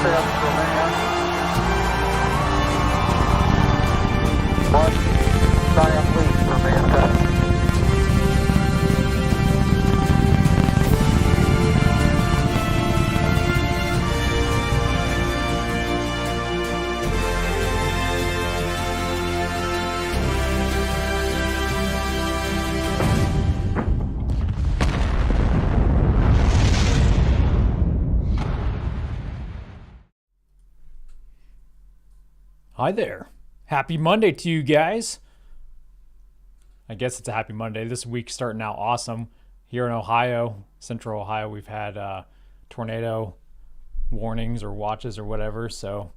test for man. One giant leap for mankind. Hi there. Happy Monday to you guys. I guess it's a happy Monday. This week's starting out awesome. Here in Ohio, central Ohio, we've had tornado warnings or watches or whatever. So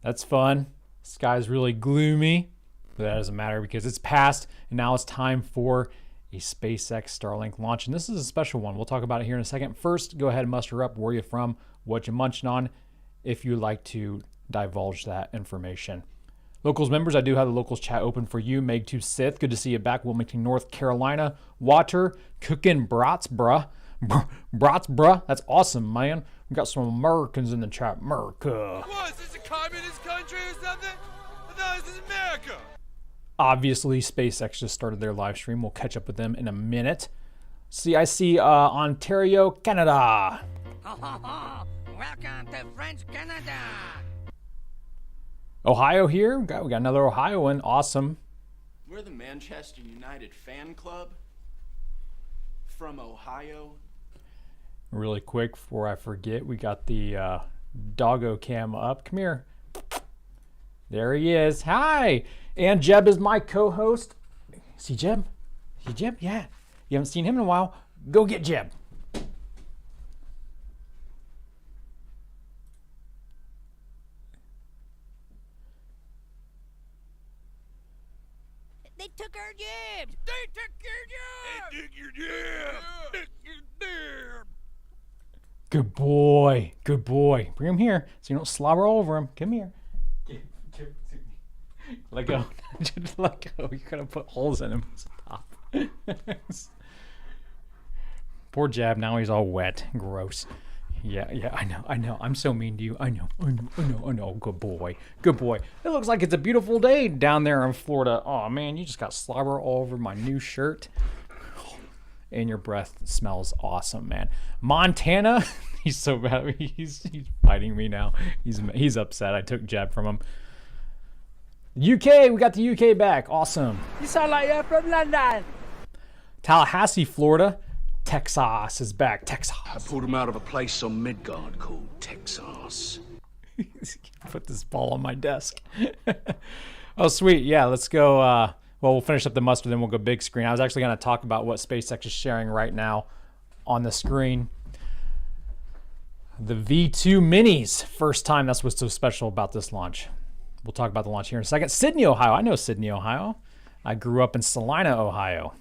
that's fun. Sky's really gloomy, but that doesn't matter because it's past and now it's time for a SpaceX Starlink launch. And this is a special one. We'll talk about it here in a second. First, go ahead and muster up where you're from, what you're munching on, if you'd like to divulge that information. Locals members, I do have the locals chat open for you. Meg2 Sith, good to see you back. Wilmington, North Carolina. Water, cooking brats, bruh. Brats, bruh. That's awesome, man. We got some Americans in the chat. America. What, is this a communist country or something? I thought this is America. Obviously, SpaceX just started their live stream. We'll catch up with them in a minute. See, I see Ontario, Canada. Welcome to French Canada. Ohio here. We got another Ohioan. Awesome. We're the Manchester United fan club from Ohio. Really quick before I forget, we got the doggo cam up. Come here. There he is. Hi. And Jeb is my co-host. See Jeb? See Jeb? Yeah. You haven't seen him in a while. Go get Jeb. They took our jibs. They took your job. They took your job. Took your job. Good boy. Good boy. Bring him here so you don't slobber all over him. Come here. Let go. Just let go. You're going to put holes in him. Stop. Poor Jab. Now he's all wet. Gross. Yeah, I know. I'm so mean to you. I know. Good boy. Good boy. It looks like it's a beautiful day down there in Florida. Oh, man, you just got slobber all over my new shirt. And your breath smells awesome, man. Montana, he's so bad. He's fighting me now. He's upset. I took Jeb from him. UK, we got the UK back. Awesome. You sound like you're from London. Tallahassee, Florida. Texas is back. Texas. I pulled him out of a place on Midgard called Texas. Put this ball on my desk. Oh, sweet. Yeah, let's go. Well, we'll finish up the muster, then we'll go big screen. I was actually going to talk about what SpaceX is sharing right now on the screen. The V2 minis. First time. That's what's so special about this launch. We'll talk about the launch here in a second. Sydney, Ohio. I know Sydney, Ohio. I grew up in Salina, Ohio.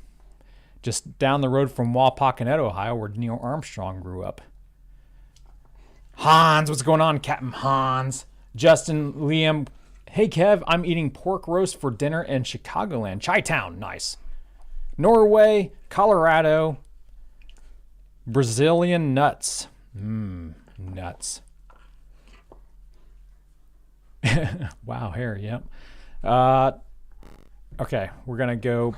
Just down the road from Wapakoneta, Ohio, where Neil Armstrong grew up. Hans, what's going on, Captain Hans? Justin, Liam. Hey, Kev, I'm eating pork roast for dinner in Chicagoland. Chi-town, nice. Norway, Colorado. Brazilian nuts. Nuts. Wow, hair, yep. Okay, we're gonna go.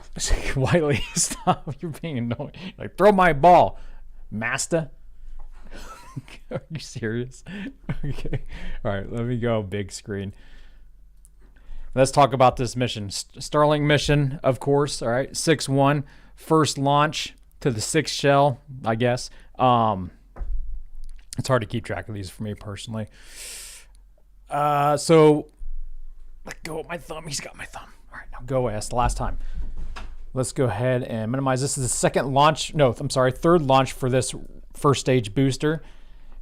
Wiley, stop! You're being annoying. Like, throw my ball, master. Are you serious? Okay. All right, let me go big screen. Let's talk about this mission. Starlink mission, of course. All right, 6-1, first launch to the 6th shell, I guess. It's hard to keep track of these for me personally. So let go of my thumb. He's got my thumb. All right, now go away. That's the last time. Let's go ahead and minimize. This is the second launch. No, I'm sorry, third launch for this first stage booster.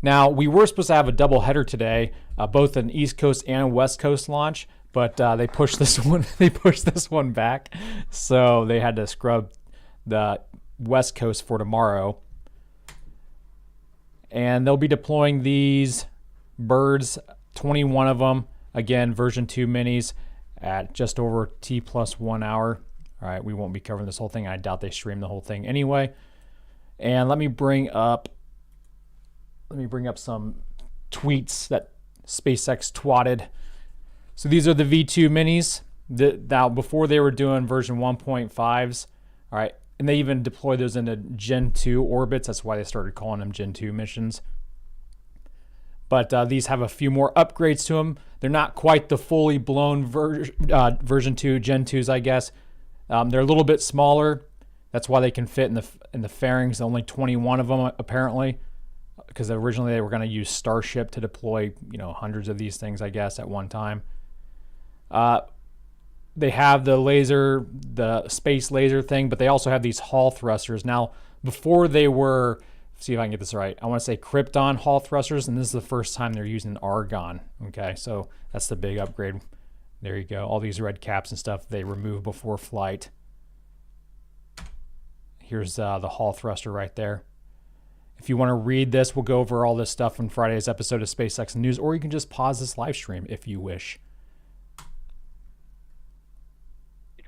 Now, we were supposed to have a double header today, both an East Coast and a West Coast launch, but they pushed this one. They pushed this one back, so they had to scrub the West Coast for tomorrow. And they'll be deploying these birds, 21 of them. Again, version 2 minis at just over T+1 hour. All right, we won't be covering this whole thing. I doubt they stream the whole thing anyway. And let me bring up some tweets that SpaceX twatted. So these are the V2 minis. Now, before they were doing version 1.5s, all right, and they even deployed those into Gen 2 orbits. That's why they started calling them Gen 2 missions. But these have a few more upgrades to them. They're not quite the fully blown version 2, Gen 2s, I guess. They're a little bit smaller. That's why they can fit in the fairings. Only 21 of them, apparently, because originally they were going to use Starship to deploy, hundreds of these things, I guess, at one time. They have the space laser thing, but they also have these Hall thrusters. Now, before they were, see if I can get this right, I want to say Krypton Hall thrusters, and this is the first time they're using argon. Okay, so that's the big upgrade. There you go. All these red caps and stuff they remove before flight. Here's the Hall thruster right there. If you want to read this, we'll go over all this stuff on Friday's episode of SpaceX News, or you can just pause this live stream if you wish.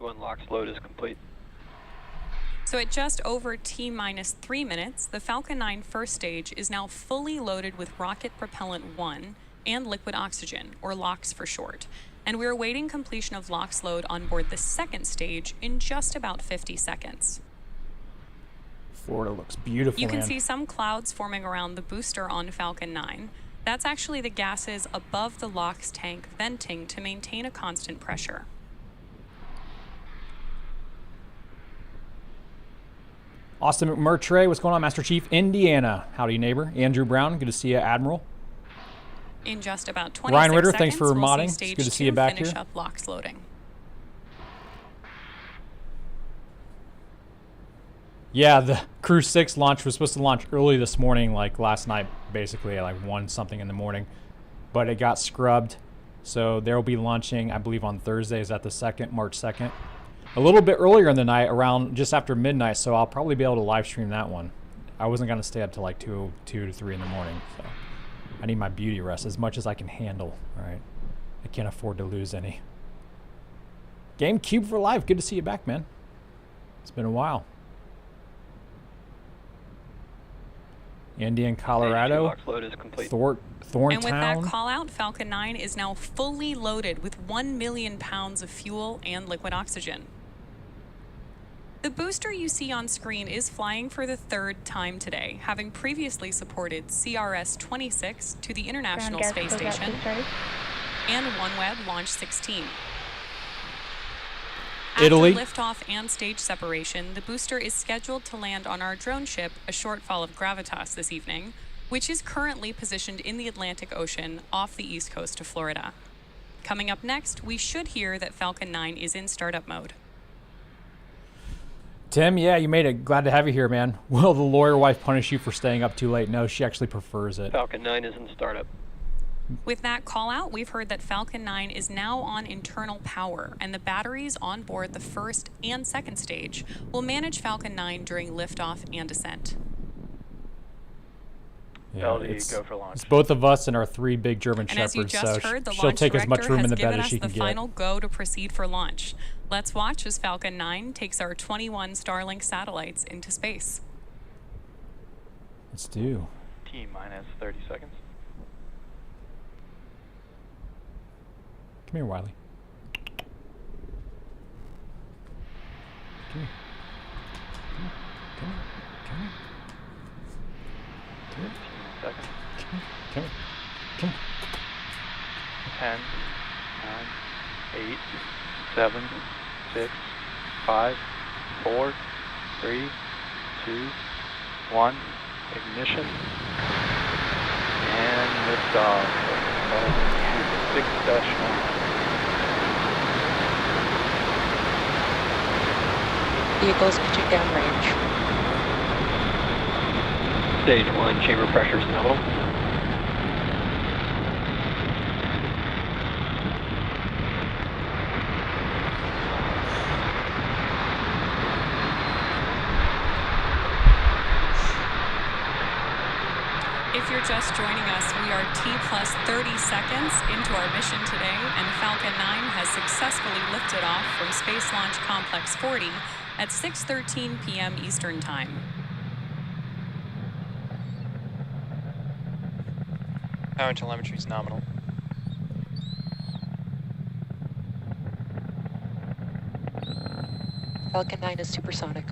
One LOX load is complete. So at just over T-minus 3 minutes, the Falcon 9 first stage is now fully loaded with rocket propellant 1 and liquid oxygen, or LOX for short. And we're awaiting completion of LOX load on board the second stage in just about 50 seconds. Florida looks beautiful. You can see some clouds forming around the booster on Falcon 9. That's actually the gases above the LOX tank venting to maintain a constant pressure. Austin McMurtry, what's going on, Master Chief? Indiana, howdy neighbor. Andrew Brown, good to see you, Admiral. In just about 26 Ryan Ritter, seconds, thanks for we'll modding. see It's good to see you back finish here. up LOX loading. Yeah, the Crew 6 launch was supposed to launch early this morning, like last night, basically at like 1 something in the morning, but it got scrubbed. So they'll be launching, I believe, on Thursday. Is that the 2nd, March 2nd? A little bit earlier in the night, around just after midnight, so I'll probably be able to live stream that one. I wasn't going to stay up till like 2 to 3 in the morning, so I need my beauty rest as much as I can handle, all right? I can't afford to lose any. GameCube for life, good to see you back, man. It's been a while. Andy in Colorado. LOX load is complete. Thorntown. And with that call out, Falcon 9 is now fully loaded with 1 million pounds of fuel and liquid oxygen. The booster you see on screen is flying for the 3rd time today, having previously supported CRS-26 to the International Space Station and OneWeb Launch 16. Italy. After liftoff and stage separation, the booster is scheduled to land on our drone ship, A Shortfall of Gravitas, this evening, which is currently positioned in the Atlantic Ocean off the east coast of Florida. Coming up next, we should hear that Falcon 9 is in startup mode. Tim, yeah, you made it. Glad to have you here, man. Will the lawyer wife punish you for staying up too late? No, she actually prefers it. Falcon 9 is in startup. With that call out, we've heard that Falcon 9 is now on internal power, and the batteries on board the first and second stage will manage Falcon 9 during liftoff and ascent. Yeah, LD, go for launch. It's both of us and our 3 big German And as you shepherds, just so heard, the she'll launch take as much director room in has the bed given as us she the can final get. go to proceed for launch. Let's watch as Falcon 9 takes our 21 Starlink satellites into space. Let's do. T-minus 30 seconds. Come here, Wiley. Come here. Come here. Come here. Come here. 15 seconds. Come here. Come here. 10, 9, 8, 7, 6, 5, 4, 3, 2, 1. Ignition. And liftoff. 6-1. Vehicles pitching downrange. Stage 1, chamber pressures nominal. If you're just joining us, we are T plus 30 seconds into our mission today, and Falcon 9 has successfully lifted off from Space Launch Complex 40 at 6:13 p.m. Eastern Time. Power telemetry is nominal. Falcon 9 is supersonic.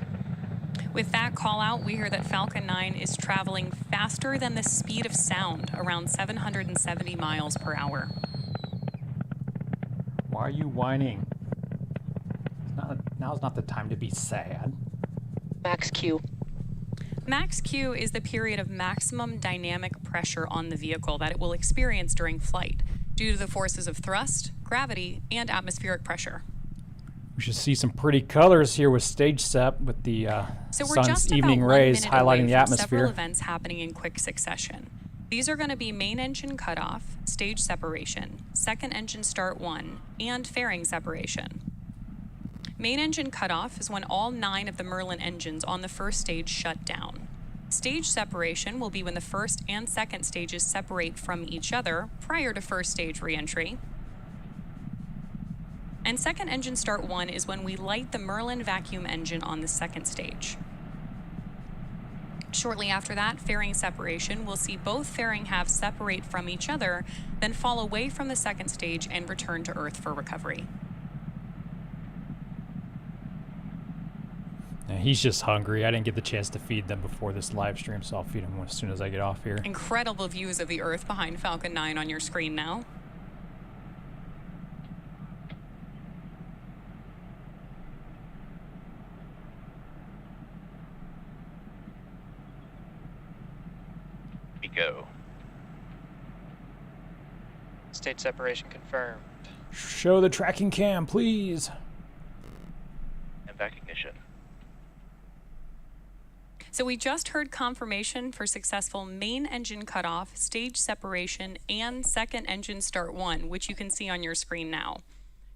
With that call out, we hear that Falcon 9 is traveling faster than the speed of sound, around 770 miles per hour. Why are you whining? Now's not the time to be sad. Max Q. Max Q is the period of maximum dynamic pressure on the vehicle that it will experience during flight due to the forces of thrust, gravity, and atmospheric pressure. We should see some pretty colors here with stage sep with the So we're sun's just evening about 1 rays minute away highlighting the from atmosphere. several events happening in quick succession. These are going to be main engine cutoff, stage separation, second engine start 1, and fairing separation. Main engine cutoff is when all 9 of the Merlin engines on the first stage shut down. Stage separation will be when the first and second stages separate from each other prior to first stage reentry. And second engine start 1 is when we light the Merlin vacuum engine on the second stage. Shortly after that, fairing separation, we'll see both fairing halves separate from each other, then fall away from the second stage and return to Earth for recovery. Yeah, he's just hungry. I didn't get the chance to feed them before this live stream, so I'll feed him as soon as I get off here. Incredible views of the Earth behind Falcon 9 on your screen now. We go. Stage separation confirmed. Show the tracking cam, please. And back ignition. So we just heard confirmation for successful main engine cutoff, stage separation, and second engine start 1, which you can see on your screen now.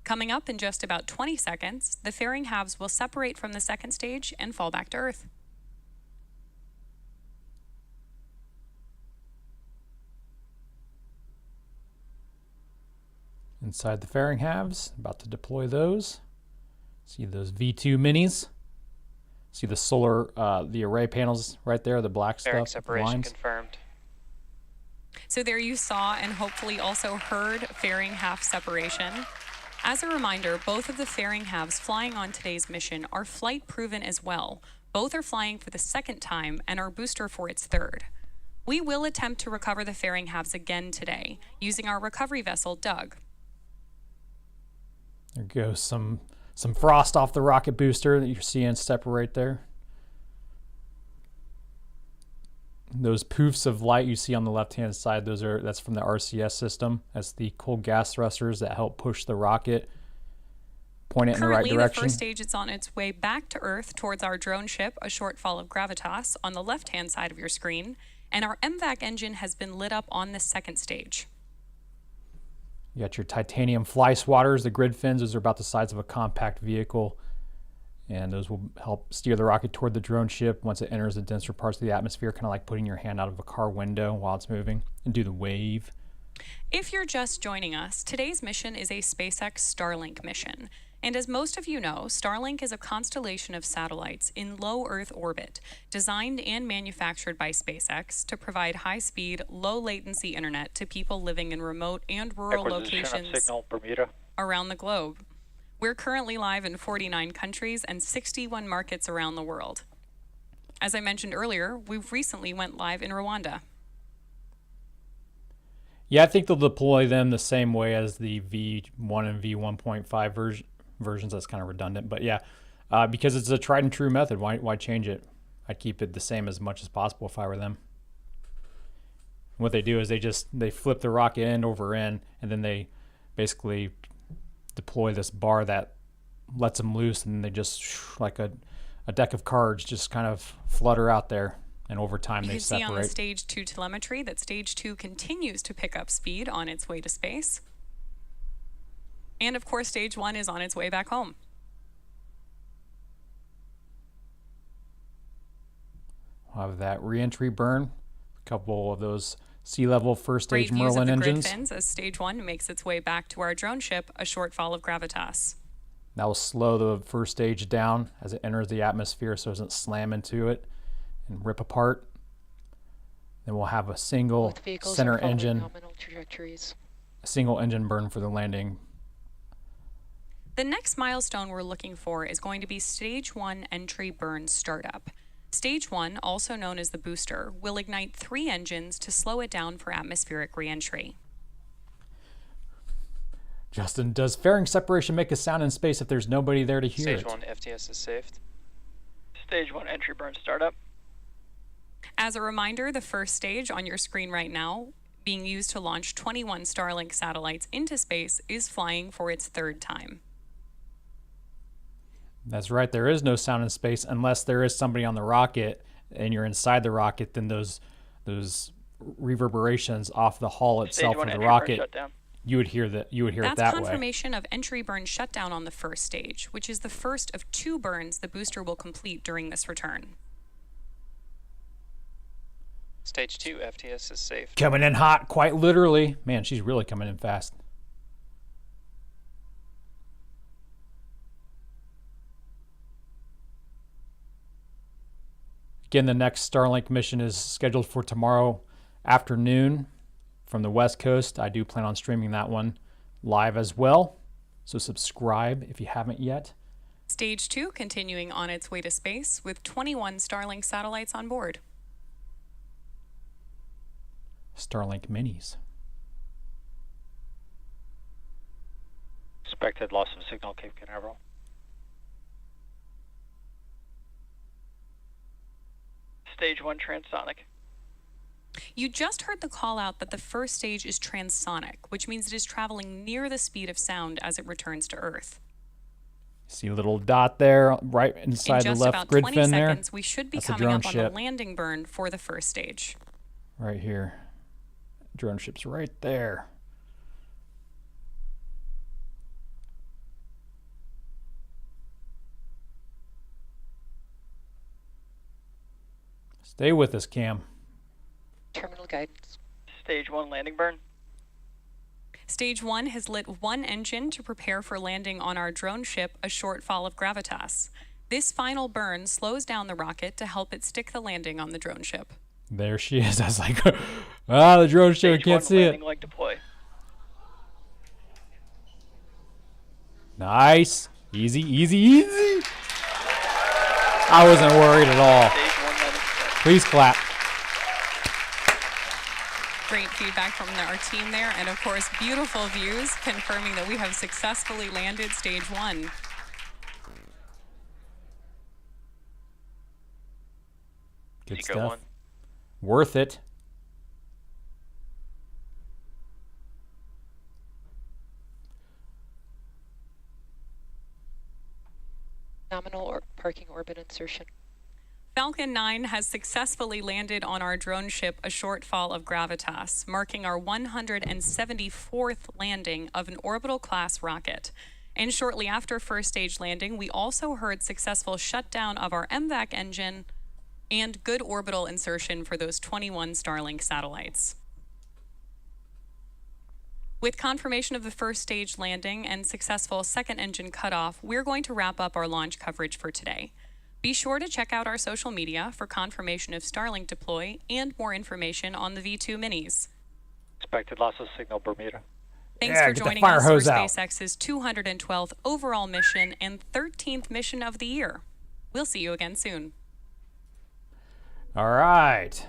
Coming up in just about 20 seconds, the fairing halves will separate from the second stage and fall back to Earth. Inside the fairing halves, about to deploy those. See those V2 minis. See the solar, the array panels right there, the black Fairing stuff. separation lines. confirmed. So there you saw and hopefully also heard fairing half separation. As a reminder, both of the fairing halves flying on today's mission are flight proven as well. Both are flying for the second time and our booster for its third. We will attempt to recover the fairing halves again today using our recovery vessel, Doug. There goes some frost off the rocket booster that you're seeing separate there. Those poofs of light you see on the left-hand side, that's from the RCS system. That's the cold gas thrusters that help push the rocket, point it in the right Currently, direction. the first stage is on its way back to Earth towards our drone ship, A Shortfall of Gravitas, on the left-hand side of your screen, and our MVAC engine has been lit up on the second stage. You got your titanium fly swatters, the grid fins. Those are about the size of a compact vehicle. And those will help steer the rocket toward the drone ship once it enters the denser parts of the atmosphere, kind of like putting your hand out of a car window while it's moving, and do the wave. If you're just joining us, today's mission is a SpaceX Starlink mission. And as most of you know, Starlink is a constellation of satellites in low Earth orbit, designed and manufactured by SpaceX to provide high-speed, low-latency internet to people living in remote and rural locations Signal, Bermuda. around the globe. We're currently live in 49 countries and 61 markets around the world. As I mentioned earlier, we recently went live in Rwanda. Yeah, I think they'll deploy them the same way as the V1 and V1.5 versions. That's kind of redundant, but yeah, because it's a tried and true method. Why change it? I'd keep it the same as much as possible if I were them. What they do is they flip the rocket end over end, and then they basically deploy this bar that lets them loose, and they just, like a deck of cards, just kind of flutter out there, and over time they separate. You can see on the Stage 2 telemetry that Stage 2 continues to pick up speed on its way to space. And of course, Stage 1 is on its way back home. We'll have that reentry burn, a couple of those sea-level first-stage Merlin engines. engines. Great fins as Stage 1 makes its way back to our drone ship, A Shortfall of Gravitas. That will slow the first stage down as it enters the atmosphere so it doesn't slam into it and rip apart. Then we'll have a single center engine, nominal trajectories. a single engine burn for the landing. The next milestone we're looking for is going to be Stage 1 entry burn startup. Stage 1, also known as the booster, will ignite 3 engines to slow it down for atmospheric reentry. Justin, does fairing separation make a sound in space if there's nobody there to hear Stage it? 1 FTS is saved. Stage 1 entry burn startup. As a reminder, the first stage on your screen right now, being used to launch 21 Starlink satellites into space, is flying for its 3rd time. That's right. There is no sound in space unless there is somebody on the rocket and you're inside the rocket. Then those reverberations off the hull itself of the rocket, you would hear that. You would hear it that way. That's confirmation of entry burn shutdown on the first stage, which is the first of 2 burns the booster will complete during this return. Stage 2 FTS is safe. Coming in hot, quite literally. Man, she's really coming in fast. Again, the next Starlink mission is scheduled for tomorrow afternoon from the West Coast. I do plan on streaming that one live as well. So subscribe if you haven't yet. Stage 2 continuing on its way to space with 21 Starlink satellites on board. Starlink minis. Expected loss of signal, Cape Canaveral. Stage 1 transonic. You just heard the call out that the first stage is transonic, which means it is traveling near the speed of sound as it returns to Earth. See a little dot there right inside the left grid fin there? In just about 20 seconds, we should be That's a coming drone up on ship. the landing burn for the first stage. Right here. Drone ship's right there. Stay with us, Cam. Terminal guidance. Stage 1 landing burn. Stage 1 has lit 1 engine to prepare for landing on our drone ship, A Shortfall of Gravitas. This final burn slows down the rocket to help it stick the landing on the drone ship. There she is. I was like, the drone ship, I can't see it. Leg deploy. Nice. Easy, easy, easy. I wasn't worried at all. Stage 1 landing start. Please clap. Great feedback from our team there, and of course, beautiful views confirming that we have successfully landed Stage 1. Good Eco stuff. 1. Worth it. Nominal or parking orbit insertion. Falcon 9 has successfully landed on our drone ship, A Shortfall of Gravitas, marking our 174th landing of an orbital-class rocket. And shortly after first stage landing, we also heard successful shutdown of our MVAC engine and good orbital insertion for those 21 Starlink satellites. With confirmation of the first stage landing and successful second engine cutoff, we're going to wrap up our launch coverage for today. Be sure to check out our social media for confirmation of Starlink deploy and more information on the V2 minis. Expected loss of signal, Bermuda. Thanks for joining us for SpaceX's 212th overall mission and 13th mission of the year. We'll see you again soon. All right.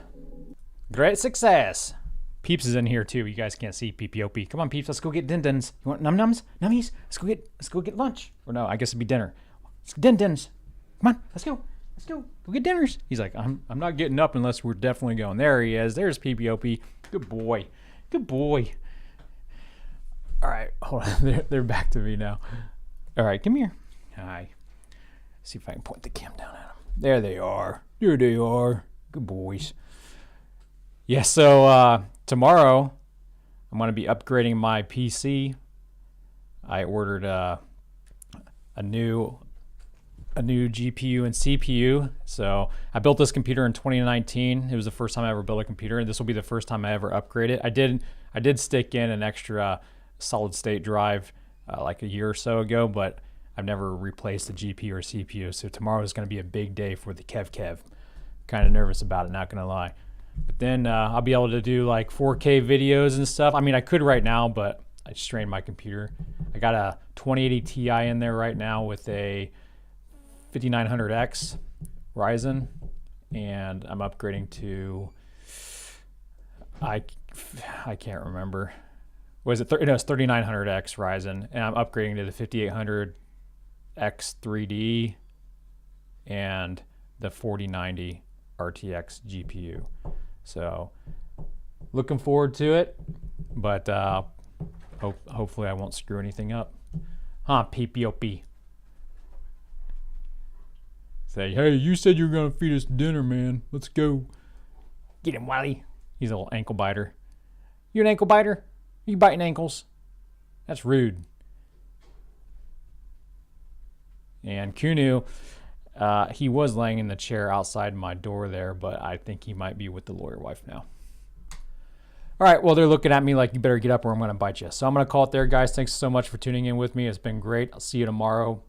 Great success. Peeps is in here too. You guys can't see PPOP. Come on, Peeps. Let's go get din-dins. You want num-nums? Nummies? Let's go get lunch. Or no, I guess it'd be dinner. Let's go din-dins. Come on, let's go. Let's go. Go get dinners. He's like, I'm not getting up unless we're definitely going. There he is. There's PPOP. Good boy. Good boy. All right, hold on. They're back to me now. All right, come here. Hi. See if I can point the cam down at them. There they are. There they are. Good boys. Yeah, so tomorrow I'm going to be upgrading my PC. I ordered a new GPU and CPU. So I built this computer in 2019. It was the first time I ever built a computer, and this will be the first time I ever upgrade it. I did stick in an extra solid state drive like a year or so ago, but I've never replaced the GPU or CPU. So tomorrow is going to be a big day for the Kev. Kind of nervous about it, not going to lie. But then I'll be able to do like 4K videos and stuff. I mean, I could right now, but I strained my computer. I got a 2080 Ti in there right now with a 5900X Ryzen, and I'm upgrading to, I can't remember. Was it? No, it's 3900X Ryzen, and I'm upgrading to the 5800X 3D and the 4090 RTX GPU. So looking forward to it, but hopefully I won't screw anything up. Huh, PPOP. Say, hey, you said you were gonna feed us dinner, man. Let's go. Get him, Wally. He's a little ankle biter. You an ankle biter? You biting ankles? That's rude. And Kunu, he was laying in the chair outside my door there, but I think he might be with the lawyer wife now. All right, well, they're looking at me like, you better get up or I'm going to bite you. So I'm going to call it there, guys. Thanks so much for tuning in with me. It's been great. I'll see you tomorrow,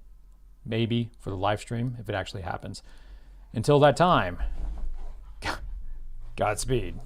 maybe, for the live stream, if it actually happens. Until that time, Godspeed.